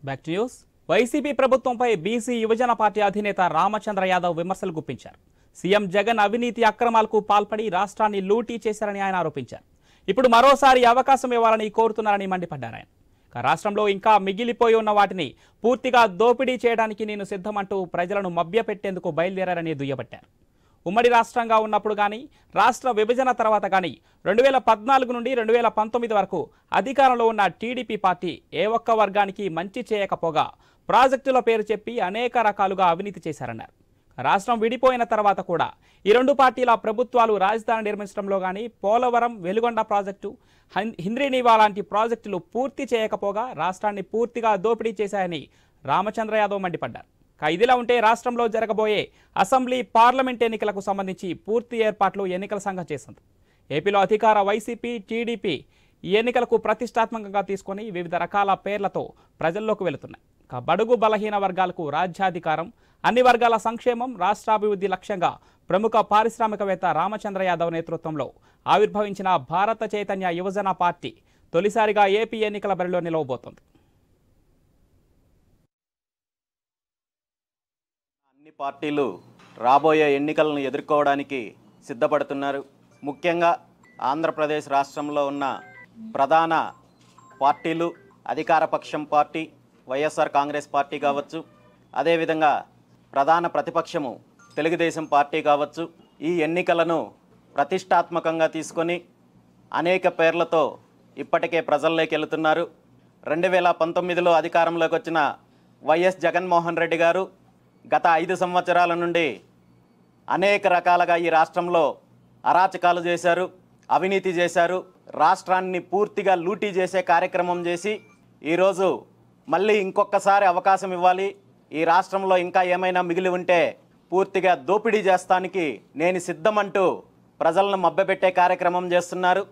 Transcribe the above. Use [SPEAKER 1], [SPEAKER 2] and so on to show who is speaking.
[SPEAKER 1] Back to news. YCP ప్రభుత్వంపై BC యువజన party అధినేత రామచంద్ర యాదవ్ విమర్శలు గుప్పించారు. సీఎం జగన్ అవినీతి అక్రమాలకు పాల్పడి రాష్ట్రాన్ని లూటీ చేశారని ఆయన ఆరోపించారు. ఇప్పుడు మరోసారి అవకాశం ఇవ్వాలని కోరుతున్నారని మండిపడ్డారు ఆయన. రాష్ట్రంలో ఇంకా మిగిలిపోయి ఉన్న వాటిని పూర్తిగా దోపిడీ చేయడానికి నేను సిద్ధమంటూ ప్రజలను మభ్యపెట్టేందుకు బయలుదేరారని దుయ్యబట్టారు. ఉమ్మడి రాష్ట్రంగా ఉన్నప్పుడు కానీ రాష్ట్ర విభజన తర్వాత కానీ 2014 నుండి 2019 వరకు అధికారంలో ఉన్న టీడీపీ పార్టీ ఏ ఒక్క వర్గానికి మంచి చేయకపోగా ప్రాజెక్టుల పేరు చెప్పి అనేక రకాలుగా అవినీతి చేశారన్నారు. రాష్ట్రం విడిపోయిన తర్వాత కూడా ఈ రెండు పార్టీల ప్రభుత్వాలు రాజధాని నిర్మించడంలో కానీ పోలవరం, వెలుగొండ ప్రాజెక్టు, హింద్రీనీవా లాంటి ప్రాజెక్టులు పూర్తి చేయకపోగా రాష్ట్రాన్ని పూర్తిగా దోపిడీ చేశాయని రామచంద్ర యాదవ్ మండిపడ్డారు. ఇదిలా ఉంటే రాష్ట్రంలో జరగబోయే అసెంబ్లీ, పార్లమెంట్ ఎన్నికలకు సంబంధించి పూర్తి ఏర్పాట్లు ఎన్నికల సంఘం చేసింది. ఏపీలో అధికార వైసీపీ, టీడీపీ ఈ ఎన్నికలకు ప్రతిష్టాత్మకంగా తీసుకొని వివిధ రకాల పేర్లతో ప్రజల్లోకి వెళుతున్నాయి. బడుగు బలహీన వర్గాలకు రాజ్యాధికారం, అన్ని వర్గాల సంక్షేమం, రాష్ట్రాభివృద్ధి లక్ష్యంగా ప్రముఖ పారిశ్రామికవేత్త రామచంద్ర యాదవ్ నేతృత్వంలో ఆవిర్భవించిన భారత చైతన్య యువజన పార్టీ తొలిసారిగా ఏపీ ఎన్నికల బరిలో నిలవబోతోంది.
[SPEAKER 2] అన్ని పార్టీలు రాబోయే ఎన్నికలను ఎదుర్కోవడానికి సిద్ధపడుతున్నారు. ముఖ్యంగా ఆంధ్రప్రదేశ్ రాష్ట్రంలో ఉన్న ప్రధాన పార్టీలు, అధికార పక్షం పార్టీ వైఎస్ఆర్ కాంగ్రెస్ పార్టీ కావచ్చు, అదేవిధంగా ప్రధాన ప్రతిపక్షము తెలుగుదేశం పార్టీ కావచ్చు, ఈ ఎన్నికలను ప్రతిష్టాత్మకంగా తీసుకొని అనేక పేర్లతో ఇప్పటికే ప్రజల్లోకి వెళుతున్నారు. 2019లో అధికారంలోకి వచ్చిన వైఎస్ జగన్మోహన్ రెడ్డి గారు గత 5 సంవత్సరాల నుండి అనేక రకాలుగా ఈ రాష్ట్రంలో అరాచకాలు చేశారు, అవినీతి చేశారు, రాష్ట్రాన్ని పూర్తిగా లూటీ చేసే కార్యక్రమం చేసి ఈరోజు మళ్ళీ ఇంకొకసారి అవకాశం ఇవ్వాలి, ఈ రాష్ట్రంలో ఇంకా ఏమైనా మిగిలి ఉంటే పూర్తిగా దోపిడీ చేస్తానికి నేను సిద్ధమంటూ ప్రజలను మభ్యపెట్టే కార్యక్రమం చేస్తున్నారు.